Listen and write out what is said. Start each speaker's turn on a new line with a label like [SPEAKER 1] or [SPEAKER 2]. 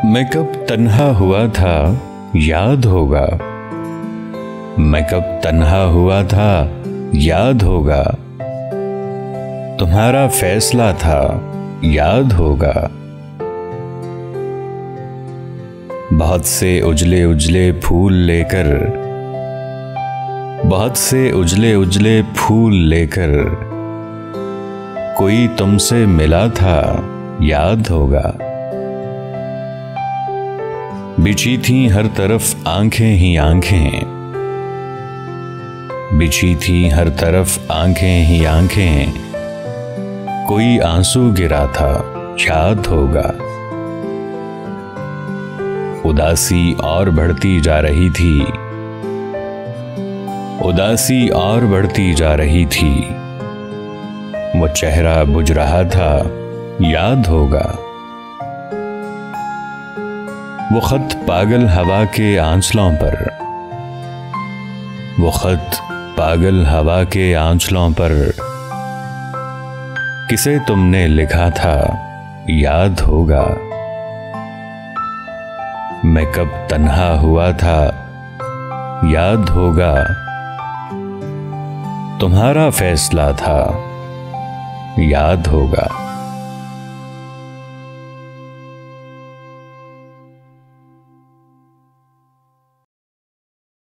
[SPEAKER 1] मैं कब तन्हा हुआ था याद होगा। मैं कब तन्हा हुआ था याद होगा। तुम्हारा फैसला था याद होगा। बहुत से उजले उजले फूल लेकर, बहुत से उजले उजले फूल लेकर कोई तुमसे मिला था याद होगा। बिछी थी हर तरफ आंखें ही आंखें, बिछी थी हर तरफ आंखें ही आंखें, कोई आंसू गिरा था याद होगा। उदासी और बढ़ती जा रही थी, उदासी और बढ़ती जा रही थी, वो चेहरा बुझ रहा था याद होगा। वो खत पागल हवा के आंचलों पर, वो खत पागल हवा के आंचलों पर किसे तुमने लिखा था याद होगा। मैं कब तन्हा हुआ था याद होगा। तुम्हारा फैसला था याद होगा।